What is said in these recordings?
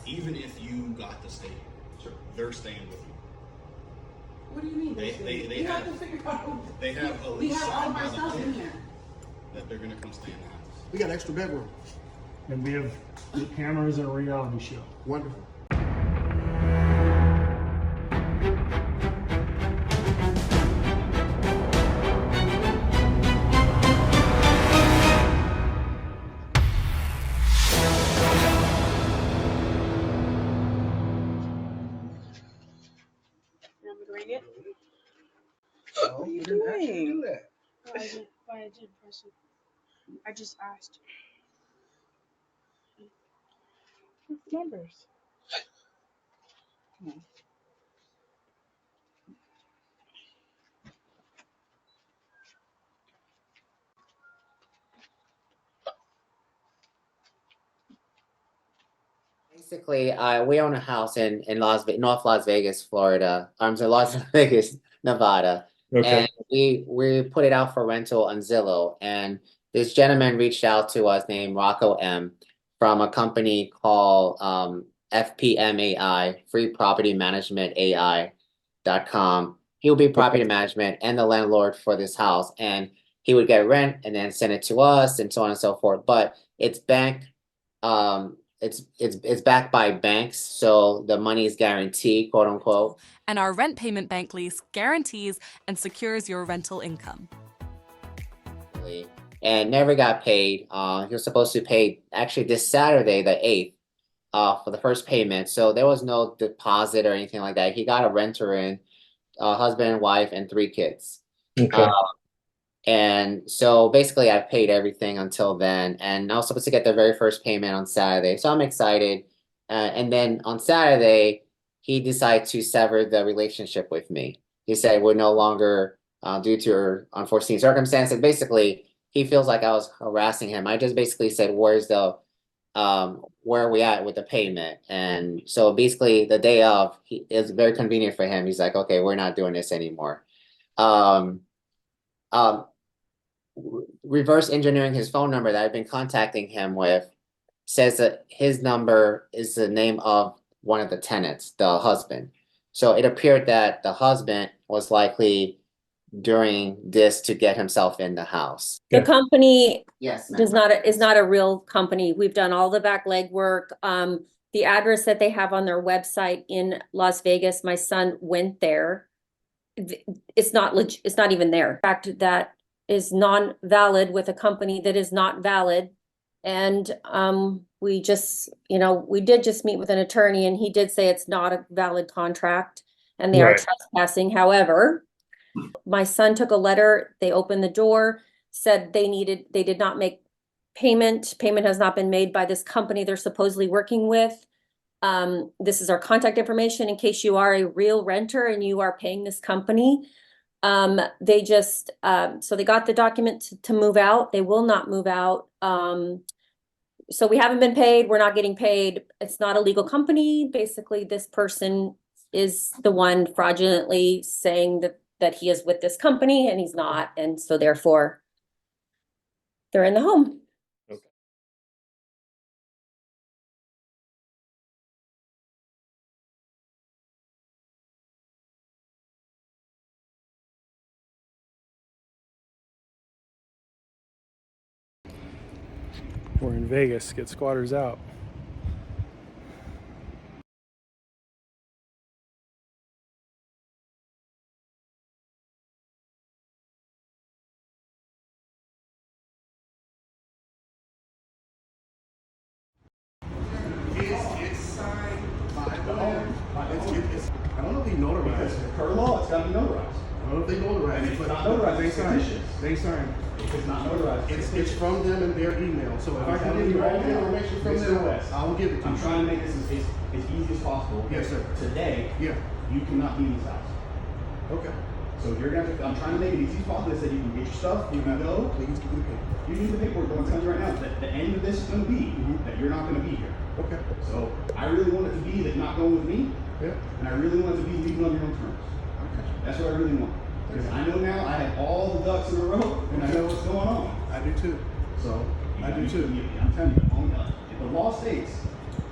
even if you got to stay here, Sure. they're staying with you. What do you mean? They you have to figure out. they have a We lease have all signed my by the stuff in tenant here. that they're gonna come stay in the house. We got extra bedroom. And we have cameras and a reality show. Wonderful. You want me to ring it? What are you doing? Do that. I didn't press it. I just asked. Numbers. Come on. Basically, we own a house in North Las Vegas, Florida. So Las Vegas, Nevada. Okay. And we put it out for rental on Zillow. And this gentleman reached out to us named Rocco M from a company called FPMAI, Free Property Management AI.com. He would be property management and the landlord for this house. And he would get rent and then send it to us and so on and so forth. But it's it's backed by banks, so the money is guaranteed, quote unquote. And our rent payment bank lease guarantees and secures your rental income. And never got paid. He was supposed to pay actually this Saturday, the 8th, for the first payment. So there was no deposit or anything like that. He got a renter in, husband and wife, and 3 kids. Okay. And so basically I paid everything until then, and I was supposed to get the very first payment on Saturday. So I'm excited. And then on Saturday, he decided to sever the relationship with me. He said we're no longer, due to unforeseen circumstances. Basically, he feels like I was harassing him. I just basically said, where are we at with the payment? And so basically the day of, it's very convenient for him. He's like, okay, we're not doing this anymore. Reverse engineering his phone number that I've been contacting him with says that his number is the name of one of the tenants, the husband. So it appeared that the husband was likely doing this to get himself in the house. The company Yes, is not a real company. We've done all the back legwork. The address that they have on their website in Las Vegas, my son went there. It's not even there. In fact, that is non-valid with a company that is not valid. And we did just meet with an attorney, and he did say it's not a valid contract and they are trespassing. However, my son took a letter, they opened the door, said they did not make payment. Payment has not been made by this company they're supposedly working with. This is our contact information in case you are a real renter and you are paying this company. They just, so they got the document to move out. They will not move out. So we haven't been paid. We're not getting paid. It's not a legal company. Basically, this person is the one fraudulently saying that he is with this company and he's not. And so therefore they're in the home. Okay. We're in Vegas. Get squatters out. It's signed by the owner. I don't know if they notarize Because it. per law, it's gotta be notarized. I don't know if they notarize And it, if but it's not notarized, they it's signed. fictitious. They signed. If it's not notarized, It's from them and their email. So if I can give you all the information from Mr. them, West, I will give it to I'm you. trying to make this as easy as possible. Yes, sir. Today, Yeah. you cannot leave this house. Okay. So you're gonna have to, I'm trying to make it as easy as possible so you can get your stuff, you can go. Please give me the paper. You need the paperwork, but I'm telling you right now, that the end of this is gonna be that you're not gonna be here. Okay. So I really want it to be that you're not going with me, Yeah. and I really want it to be leaving on your own terms. Okay. That's what I really want. Because I know now I have all the ducks in a row, and I know what's going on. I do too. So I do too. I'm telling you, if the law states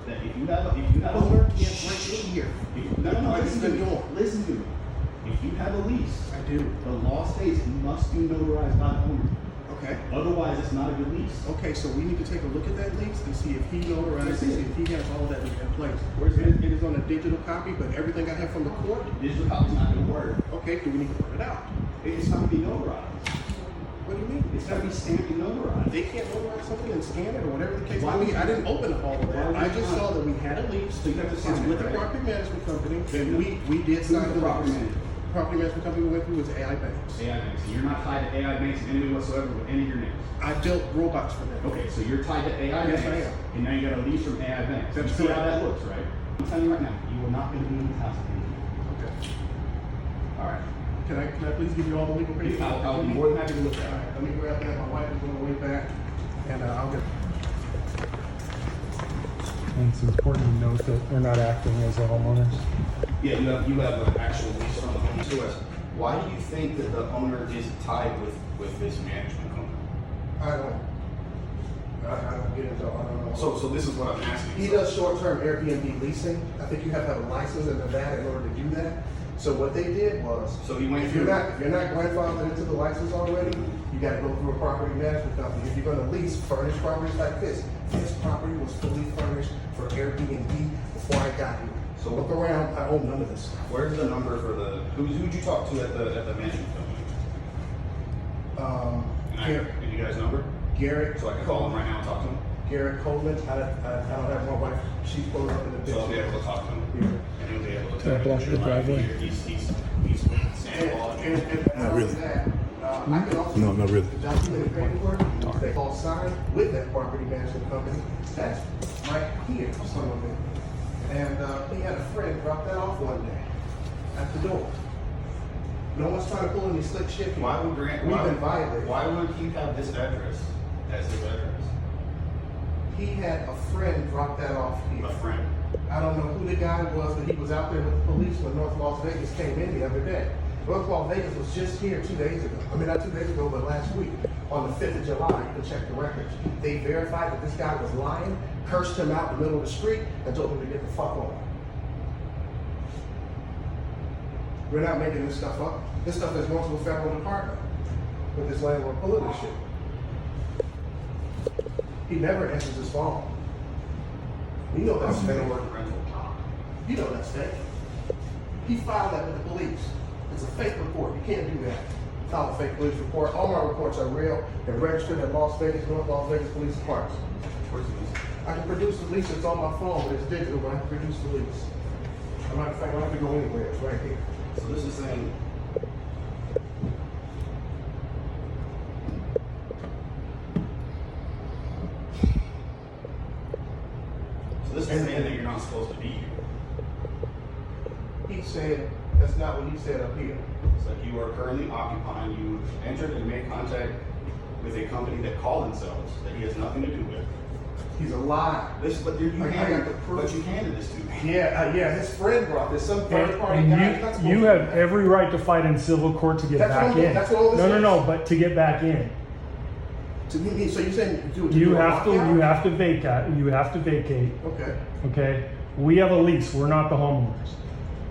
that if you have a Owner can't break in here. no, It's been listen going. listen to me. If you have a lease, I do. the law states it must be notarized by the owner. Okay. Otherwise, it's not a good lease. Okay, so we need to take a look at that lease and see if he notarized, That's and it. see if he has all that in place. Where's it? that? It is on a digital copy, but everything I have from the court. Digital copy's not gonna work. Okay, do we need to print it out? It's not gonna be notarized. What do you mean? It's gotta be stamped and notarized. They can't notarize something and scan it or whatever the case Why may would be. you- I didn't open up all of Why that. would I you just not? saw that we had a lease. So you have to It's sign it, with the right? property management company. Then We did who's sign the the property lease. manager? Property management company we went through was AI Banks. AI Banks. So you're not tied to AI Banks in any way whatsoever with any of your names. I built robots for them. Okay, so you're tied to AI Yes, Banks. I am. And now you got a lease from AI Banks. That's You see how correct. that looks, right? I'm telling you right now, you are not gonna be in this house anymore. Okay. All right. Can I please give you all the legal papers? I'll be more than happy to look All at right, let me grab that. My wife is on the way back, and I'll get. And it's important to note that we're not acting as the homeowners. it. Yeah, you have an actual lease from the home. So why do you think that the owner is tied with this management company? I don't get into. I don't know. So this is what I'm asking. He does short-term Airbnb leasing. I think you have to have a license in Nevada in order to do that. So what they did was, So he went if you're through. not grandfathered into the license already, you got to go through a property management company. If you're going to lease furnished properties like this property was fully furnished for Airbnb before I got here. So look around. I own none of this stuff. Where's the number for the? Who'd you talk to at the management company? And you guys number? Garrett. So I can call him right now and talk to him. Garrett Coleman. I don't have my wife. She's pulling up in the So I'll be picture. able to talk to him. Yeah. And he'll be able to Yeah, tell block me the driveway. He's San Paul. Not really. I can also No, not really. documented paperwork they all signed with that property management company. That's right here, some of it. And he had a friend drop that off one day at the door. No one's trying to pull any slick shit here. Why would Grant? We've been violated. Why would he have this address as his address? He had a friend drop that off here. A friend. I don't know who the guy was, but he was out there with the police when North Las Vegas came in the other day. North Las Vegas was just here 2 days ago. I mean, not 2 days ago, but last week, on the 5th of July. You can check the records. They verified that this guy was lying, cursed him out in the middle of the street, and told him to get the fuck on. We're not making this stuff up. This stuff is going to a federal department with this landlord pulling this shit. He never answers his phone. You know that's fake. rental. You know that's fake. He filed that with the police. It's a fake report. You can't do that. File a fake police report. All my reports are real. They're registered at Las Vegas, North Las Vegas Police Department. Where's the lease? I can produce the lease. It's on my phone, but it's digital, but I can produce the lease. As a matter of fact, I don't have to go anywhere. It's right here. So this is saying. So this is saying that you're not supposed to be here. He said, that's not what he said up here. It's like you are currently occupying, you entered and made contact with a company that call themselves, that he has nothing to do with. He's a lie. But you I handed, got the proof. but you handed this to me. Yeah, his friend brought this. Some third party And guy. He's not supposed you to have do that. every right to fight in civil court to get That's back what I'm- in. that's what all this No, is. no, but to get back in. So you're saying do You a have to, lockout? you have to vacate, Okay. okay? We have a lease, we're not the homeowners.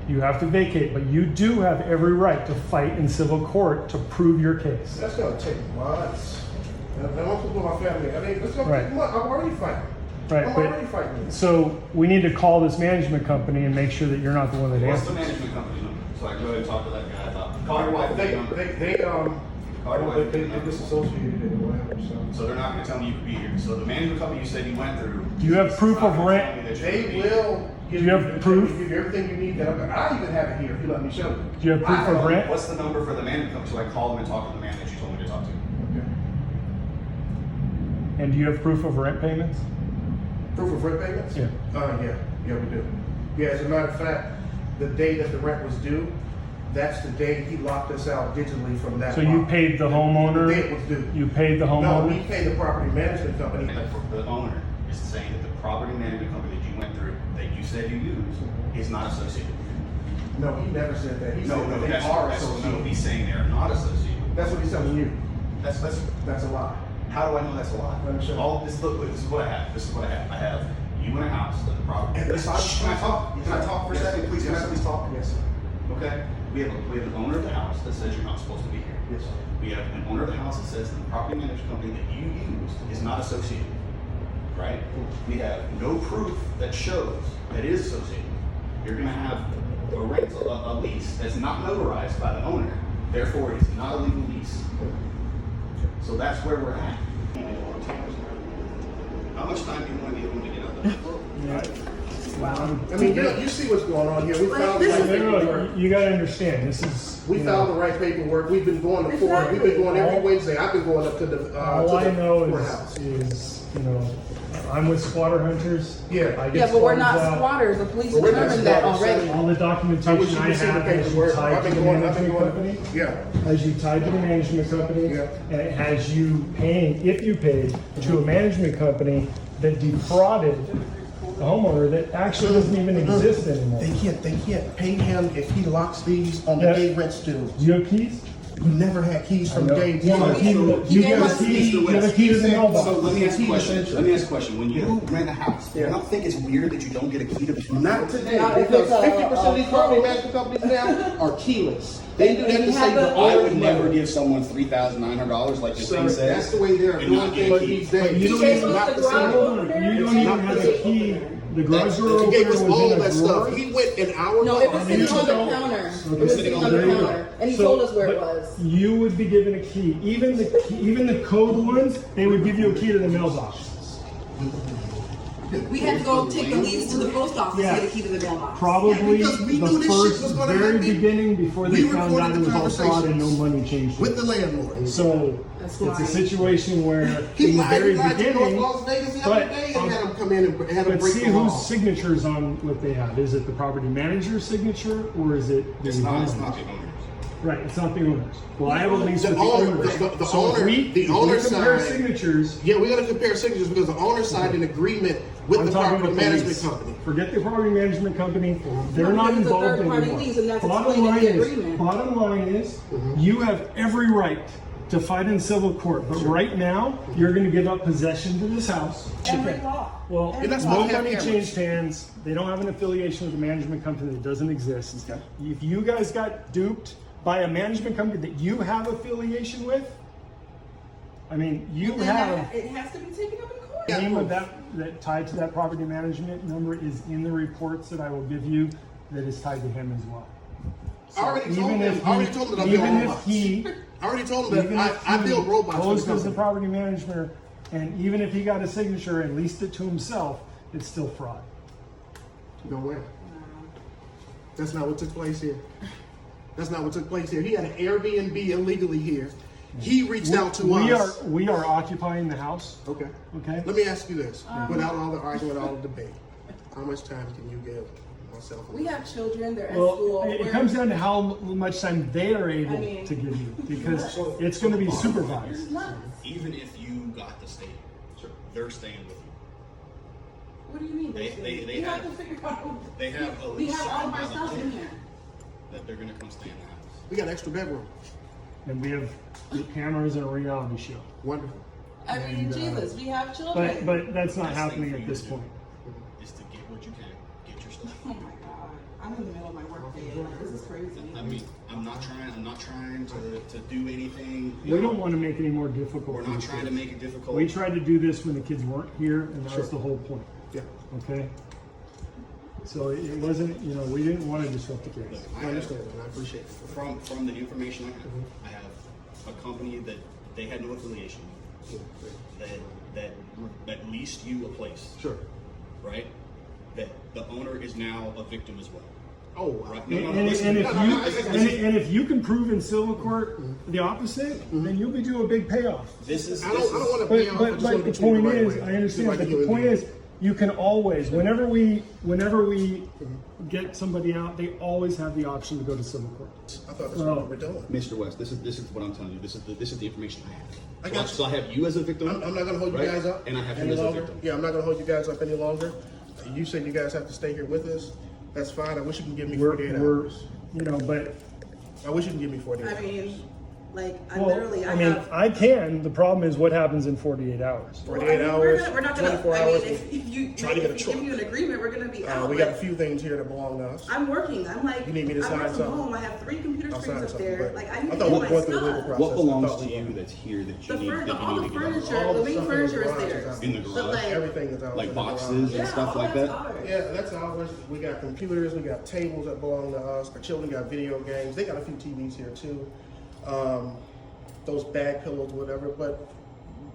You have to vacate, but you do have every right to fight in civil court to prove your case. That's gonna take months. And I'm supposed to put my family. I mean, it's gonna Right. take months. I'm already fighting. Right, I'm but- already fighting this. So we need to call this management company and make sure that you're not the one that What's the answers. management company number? So I can go ahead and talk to that guy. Call your wife with the number. They disassociated it or whatever, so. So they're not gonna tell me you could be here. So the management company you said you went through. Do you have proof is not of gonna rent? tell me that you They could be here. will give Do you have proof? Give you everything you need. I even have it here if you let me show you. Do you have proof of rent? What's the number for the management company? So I call them and talk to the man that you told me to talk to. Okay. And do you have proof of rent payments? Proof of rent payments? Yeah. Yeah, we do. Yeah, as a matter of fact, the day that the rent was due, that's the day he locked us out digitally from that. So you month. paid the homeowner? The day it was due. You paid the No, homeowner? we paid the property management company. And the owner is saying that the property management company that you went through, that you said you used, is not associated with you. No, he never said that. He said No, that they that's are no, associated. he's saying they're not associated. That's what he's telling you. That's That's a lie. how do I know that's a lie? Let me show you. All this look, this is what I have. This is what I have. I have you in a house, the property. Can I talk? Can I talk for a second, please? Can I please talk? Yes, sir. Okay, we have an owner of the house that says you're not supposed to be here. Yes, sir. We have an owner of the house that says the property management company that you use is not associated, right? We have no proof that shows that it is associated. You're gonna have a lease that's not notarized by the owner, therefore it's not a legal lease. So that's where we're at. How much time do you want to give them to get out there? I mean, you see what's going on here. We found the right paperwork. You gotta understand, this is. We found the right paperwork. We've been going to court. We've been going every Wednesday. I've been going up to the All I know courthouse. is, I'm with squatter hunters. Yeah. I Yeah, get but we're not squatters out. squatters. The police But we're not determined that squatters, already. All the I wish documentation you I could see the have as you paperwork. tied I've to been the going, management company. Yeah. As you tied to the management company. Yeah. And it has you paying, if you paid, to a management company that defrauded the homeowner that actually doesn't even exist anymore. They can't pay him if he locks these on the Yeah. day rents due. Do you have keys? We never had keys from I know. day You have a key to one. the- you gave have us a key, Mr. you have a West, key to the mailbox. So let me ask a Key question. essential. Let me ask a question. When you rent a house, Yeah. you don't think it's weird that you don't get a key to the Not today, Not if because it's a 50% of these property code. management companies now are keyless. They do that And to you have save the the- I owner would never money. give someone $3,900 like this Sir, thing says. that's the way they're and doing not get a things key. these days. you It's don't even- not the the same. garage opener. You don't even have a key. The garage door He gave opener us was all in a that drawer. stuff. He went an hour. No, it was And you sitting on the don't- counter. Okay. It was sitting on the There you go. counter, and he So, told us where it but was. You would be given a key. Even the code ones, they would give you a key to the mailbox. We had to go take the lease to the post office to Yeah. get a key to the mailbox. Probably because we the knew this shit was first, gonna very happen. beginning, before they We found recorded out it the was all fraud and no conversations money changed. with the landlord. So That's it's a why. situation where He in the very lied to North beginning, Las Vegas the but, other day and had him come in and have him but break see the law. whose signature's on what they have. Is it the property manager's signature or is it the It's not owner's? the owners. Right, it's not the owner's. Well, I have a lease The with the owner- owners. the So if owner- we- the if we owner compare side- signatures. Yeah, we're gonna compare signatures because the owner signed an agreement with I'm the talking property about the management lease. company. Forget the property management company. They're No, not because it's a involved third-party anymore. lease, and that's Bottom explained in line the is, agreement. bottom line is, you have every right to fight in civil court, but right now, you're gonna give up possession to this house. Every law. Well, And that's no why we have money cameras. changed hands. They don't have an affiliation with a management company that doesn't exist. Okay. If you guys got duped by a management company that you have affiliation with, I mean, you Then have. it has to be taken up in court. The name of that tied to that property management number is in the reports that I will give you that is tied to him as well. I already told even him. if I already he- told him that I build even if robots. he- I already told him Even that if I he build robots for posed the as the company. property manager, and even if he got a signature and leased it to himself, it's still fraud. No way. That's not what took place here. That's not what took place here. He had an Airbnb illegally here. He reached out to us. We are occupying the house. Okay. Okay. Let me ask you this, without all the argument, all the debate. How much time can you give myself? We have children, they're at Well, school. it We're- comes down to how much time they are able I mean- to give you, because it's going to be supervised. Even if you got to stay, they're staying with you. What do you mean? They we have have- to figure out. They have a We lease have all signed of by our the stuff in owner here. that they're gonna come stay in the house. We got extra bedroom. And we have cameras and a reality show. Wonderful. I mean, And, Jesus, we have children. But that's not Best happening thing for at you this to do point. Is to get what you can, get your stuff. Oh my God, I'm in the middle of my work day. This is crazy. I mean, I'm not trying to do anything. We don't want to make it any more difficult. We're for not the trying to kids. make it difficult. We tried to do this when the kids weren't here, and that was Sure. the whole point. Yeah. Okay. So it wasn't, we didn't want to disrupt the Look, kids. I understand and I appreciate it. From the information I have a company that they had no affiliation that leased you a place, Sure. right? That the owner is now a victim as well. Oh, wow. Right. And if you can prove in civil court the opposite, then you'll be due a big payoff. This is I don't want to pay off. I But just want to the be treated point the right is, way. I understand, Like but you the and point me. is, you can always, whenever we get somebody out, they always have the option to go to civil court. I thought that's what we were doing. Mr. West, this is what I'm telling you. This is the information I have. I got you. So I have you as a victim. I'm not going to hold you right? guys up And I have any him as a longer. victim. Yeah, I'm not going to hold you guys up any longer. You said you guys have to stay here with us. That's fine. I wish you can give me 48 hours. But I wish you can give me 48 I hours. mean, Like, I Well, literally, I mean, I can. The problem is what happens in 48 hours. 48 Well, I mean, hours, we're not gonna, 24 I hours. mean, if you, try to get a if we truck. give you an agreement, we're gonna be out. We got a Like, few things here that belong to us. I'm working, I'm like, You need me to I sign work from something? home, I have 3 computer I'll screens sign up something, there, but like, I I need to thought get we my went through the legal stuff. process. What belongs I thought to we you were. that's here that The you need, all the to get furniture, out? All the the main stuff in the furniture is garage is theirs. out. In the But, garage? like, Everything is out. Like in the garage. boxes and yeah, stuff all like that's that? ours. Yeah, that's ours. We got computers, we got tables that belong to us. Our children got video games. They got a few TVs here too. Those bag pillows, whatever. But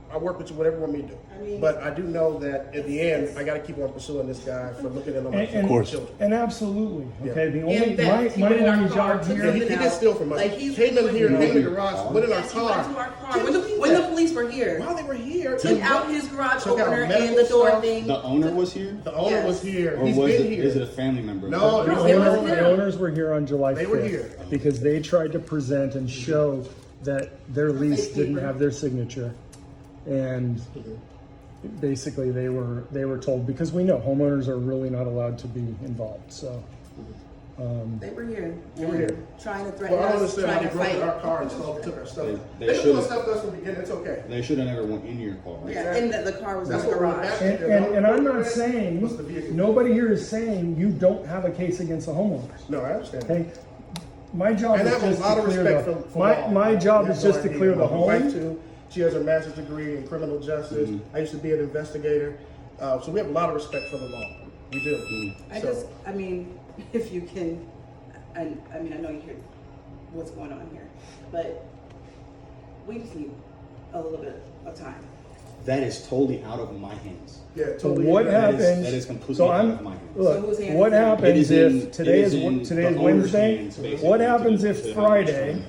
I work with you, whatever you want me to do. I mean- but I do know that at the end, I got to keep on pursuing this guy for looking in on my children. And absolutely. Okay. The only And theft. He my went in our only car, job took here. Yeah, he did steal from us. Like, He he's- came in here, You came in the went garage, went in our Yes, he went to car. our car. When the police were here, While they were here, took out his garage took out opener and medical the door stuff. thing. The owner was here? The owner Yes. was here. Or He's was been it, here. is it a family member? No, No, he it was was here. him. The owners were here on July 5th They were here. because they tried to present and show that their lease didn't have their signature, and basically they were told, because we know homeowners are really not allowed to be involved. So They were here. They were here. Trying to threaten Well, I don't us, understand how trying they to broke fight. in our car and stole, took our stuff. They They just should've- want stuff to us from the beginning. It's okay. They should have never went in your car. Yeah, and the car was in That's the what we're garage. at. and I'm not saying, nobody here is saying you don't have a case against the homeowners. No, I understand. Okay, my job And I is have a just lot to of clear respect the for my job You is have just no to idea. clear the My wife home. too. She has her master's degree in criminal justice. I used to be an investigator. So we have a lot of respect for the law. We do. I mean, if you can, and I mean, I know you hear what's going on here, but we just need a little bit of time. That is totally out of my hands. Yeah, So totally. what agree. happens? that is completely so out I'm of my hands. So look. whose hands What is it? happens It is if in- today it is is in today the is owner's Wednesday? hands, basically, What to happens the- if to the owner's Friday hands.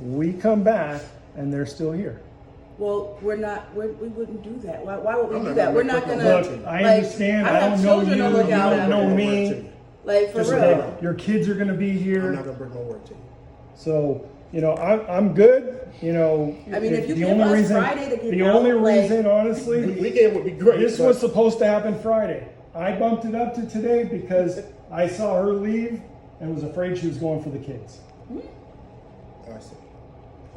we come back and they're still here? Well, we wouldn't do that. Why would we I'm do not that? gonna We're make not no gonna. work. Look, I like, understand. I I have don't know children you. to You look out don't know after. me. Like, for Just real. like, your kids are going to be I'm here. not gonna bring no word to you. So, I'm good. I mean, if you the give only us reason, Friday to get the out, only like- reason, honestly, Weekend would be great. this but- was supposed to happen Friday. I bumped it up to today because I saw her leave and was afraid she was going for the kids. I see.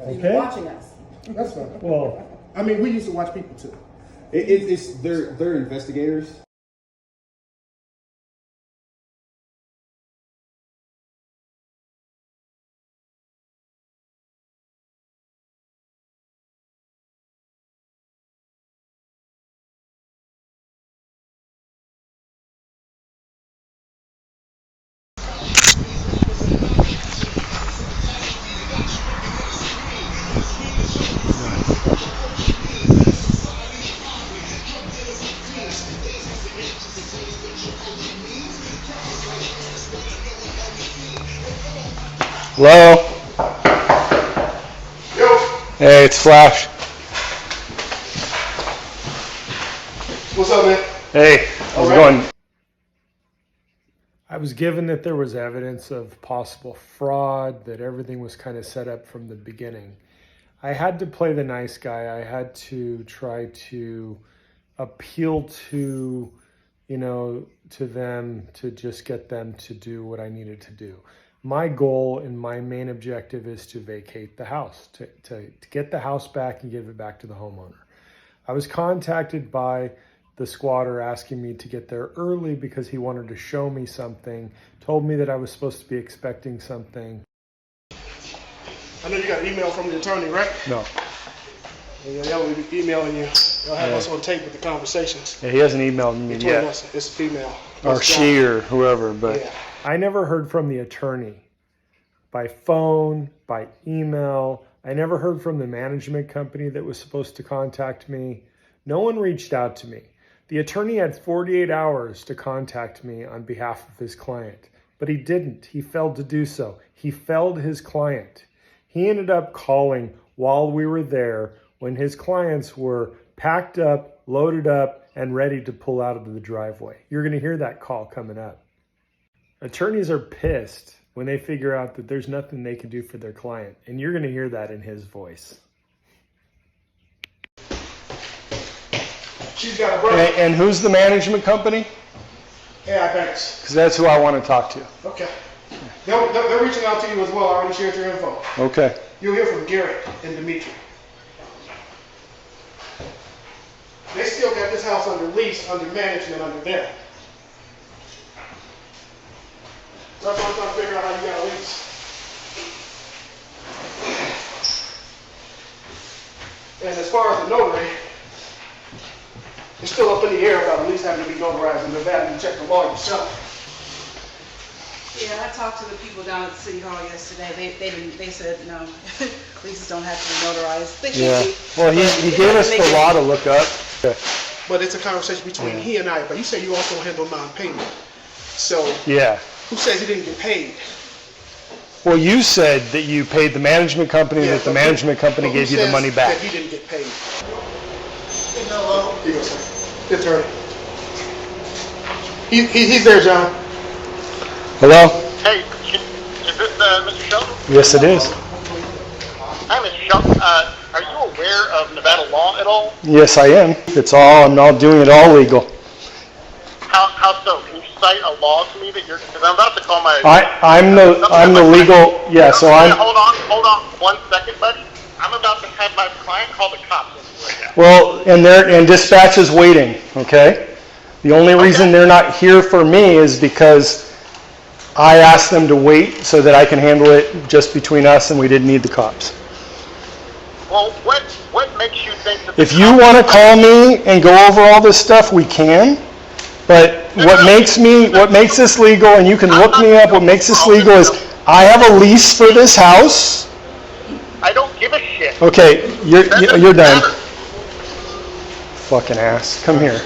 You've been Okay. watching us. That's fine. Well, I mean, we used to watch people too. They're investigators. Hello? Yo, Hey, it's Flash. what's up, man? Hey, how's it All right. going? I was given that there was evidence of possible fraud, that everything was kind of set up from the beginning. I had to play the nice guy. I had to try to appeal to, to them, to just get them to do what I needed to do. My goal and my main objective is to vacate the house, to get the house back and give it back to the homeowner. I was contacted by the squatter asking me to get there early because he wanted to show me something, told me that I was supposed to be expecting something. I know you got an email from the attorney, right? No. Yeah, y'all will be emailing you. Y'all have us on tape with the conversations Yeah, he hasn't emailed me between yet. us. It's a female. Or It's she John. or whoever, but Yeah. I never heard from the attorney by phone, by email. I never heard from the management company that was supposed to contact me. No one reached out to me. The attorney had 48 hours to contact me on behalf of his client, but he didn't. He failed to do so. He failed his client. He ended up calling while we were there when his clients were packed up, loaded up, and ready to pull out of the driveway. You're going to hear that call coming up. Attorneys are pissed when they figure out that there's nothing they can do for their client, and you're going to hear that in his voice. She's got a brother. and who's the management company? AI Banks. Because that's who I want to talk to. Okay. They're reaching out to you as well. I already shared your info. Okay. You'll hear from Garrett and Dimitri. They still got this house under lease, under management, under them. That's why I'm trying to figure out how you got a lease. And as far as the notary, it's still up in the air about the lease having to be notarized in Nevada. You check the law yourself. Yeah, I talked to the people down at the city hall yesterday. They said no, leases don't have to be notarized. They should Yeah. be. Well, he but gave it us doesn't the make law it- to look up. Okay. But it's a conversation between he and I. But you say you also handle non-payment. So Yeah. who says he didn't get paid? Well, you said that you paid the management company, Yeah, that the but management company but who gave you the says money back. That he didn't get paid. Hello. Here you go, sir. Attorney. He's there, John. Hello? Hey, is this Mr. Shelton? Yes, it is. Hi, Mr. Shelton. Are you aware of Nevada law at all? Yes, I am. I'm not doing it all legal. How so? Can you cite a law to me that you're? Because I'm about to call my. I'm the legal. Yeah, so I'm. Hold on, 1 second, buddy. I'm about to have my client call the cops right now. Well, and dispatch is waiting. Okay. The only reason they're not here for me is because I asked them to wait so that I can handle it just between us, and we didn't need the cops. Well, what makes you think that? If you want to call me and go over all this stuff, we can. But what makes this legal, and you can look me up, what makes this legal is I have a lease for this house. I don't give a shit. Okay, you're done. Matter. Fucking ass. Come here.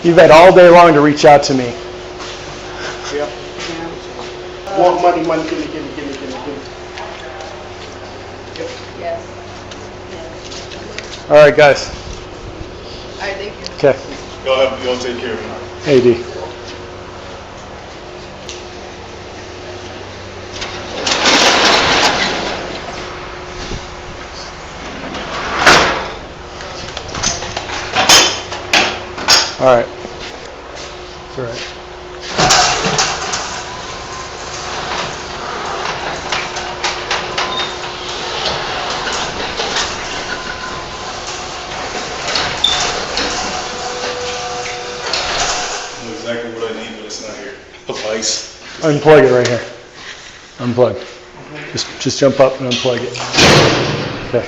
You've had all day long to reach out to me. Yep. Want money, give me. Yes. All right, guys. All right, thank you. Okay. Y'all take care of it. Hey, D. All right. It's all right. Exactly what I need, but it's not here. A vice. Unplug it right here. Unplug. Just jump up and unplug it. Okay.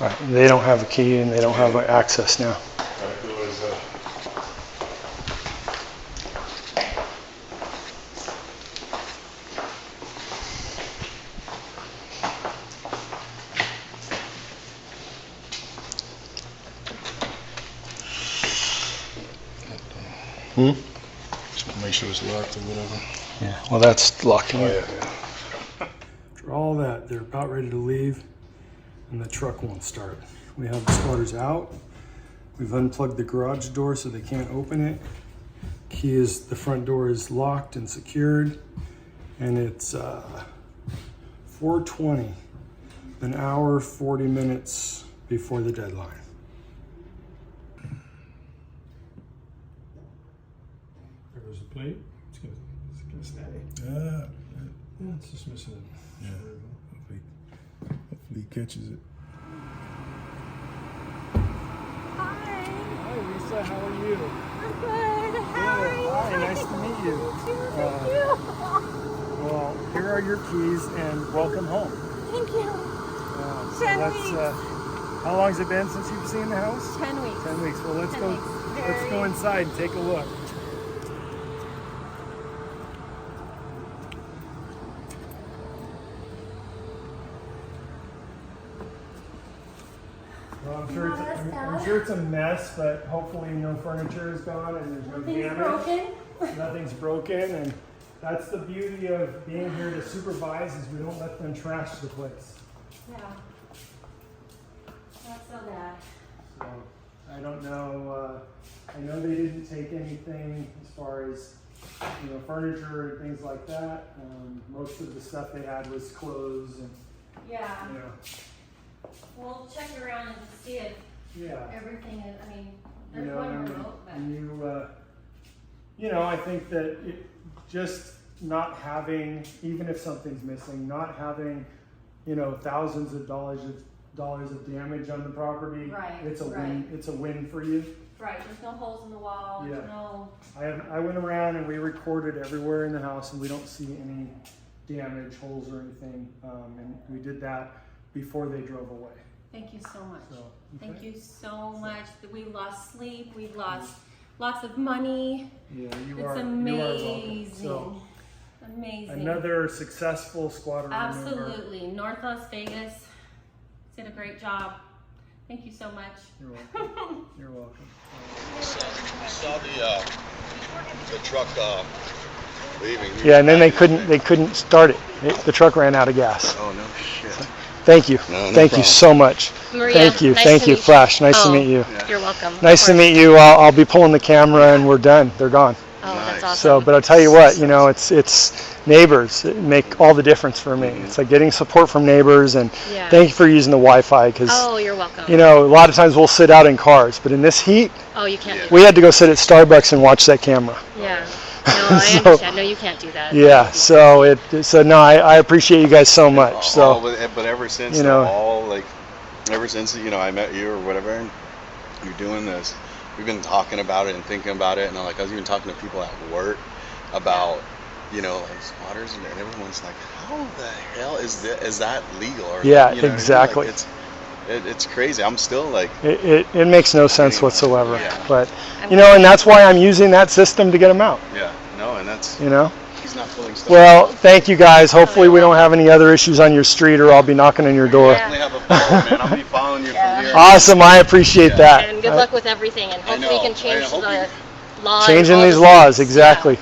All right. They don't have a key and they don't have access now. Just make sure it's locked or whatever. Yeah. Well, that's locking it. Yeah. For all that, they're about ready to leave, and the truck won't start. We have the starters out. We've unplugged the garage door so they can't open it. The front door is locked and secured, and it's 4:20, an hour, 40 minutes before the deadline. There goes the plate. It's gonna stay. Yeah. Yeah, it's just missing it. Yeah. Hopefully he catches it. Hi, Lisa. How are you? I'm good. How are you? Hi, nice to meet you. Thank you. Well, here are your keys and welcome home. Thank you. So 10 let's, weeks. how long has it been since you've seen the house? 10 weeks. 10 weeks. Well, let's 10 go. weeks. Let's go Very- inside and take a look. Well, I'm sure it's a mess, but hopefully no furniture is gone and there's no Nothing's damage. broken. Nothing's broken, and that's the beauty of being here to supervise is we don't let them trash the place. Yeah. Not so bad. So I don't know. I know they didn't take anything as far as furniture and things like that. Most of the stuff they had was clothes and Yeah. see if Yeah. everything is, I mean, You there's know, one and remote, but. you know, I think that just not having, even if something's missing, not having, you know, thousands of dollars of damage on the property. Right, It's a right. win. It's a win for you. Right, there's no holes in the wall, Yeah. there's no, I went around and we recorded everywhere in the house, and we don't see any damage, holes, or anything. And we did that before they drove away. thank you so much. So, Thank okay. you so much. We lost sleep, we lost lots of money. Yeah, you It's are. amazing. You are welcome. So, Amazing. another successful squatter remover. Absolutely. North Las Vegas did a great job. Thank you so much. You're welcome. You're welcome. I saw the truck leaving. Yeah, and then they couldn't start it. The truck ran out of gas. Oh no shit. Thank you. No Thank you problem. so much. Maria, Thank you. nice Thank to you. meet Flash, nice to Oh, meet you. You're welcome. Nice to meet you. I'll be pulling the camera and we're done. They're gone. Oh, that's Nice. awesome. So, but I'll tell you what, you know, it's neighbors that make all the difference for me. It's like getting support from neighbors, and Yeah. thank you for using the Wi-Fi, because, Oh, you're welcome. you know, a lot of times we'll sit out in cars, but in this heat, Oh, you can't do we had to go sit at Starbucks and watch that camera. that. Yeah. No, I So- understand. No, you can't do that. Yeah, so no, I appreciate you guys so much. So, But ever since you know, ever since I met you or whatever, and you're doing this, we've been talking about it and thinking about it, and I was even talking to people at work about, you know, like squatters, and everyone's like, how the hell is that legal? Or, Yeah, you know what I mean? exactly. Like, it's crazy. I'm still like, it makes no sense whatsoever. Yeah. But, you know, and that's why I'm using that system to get them out, yeah, no, and that's, you know? he's not filling stuff. Well, thank you guys. Hopefully we don't have any other issues on your street, or I'll be knocking on your door. Definitely have a follow, man. I'll be following you from here. Awesome, I appreciate that. And good luck with everything, and hopefully you know. can change I hope the laws. Changing all these the laws, things. exactly. Yeah.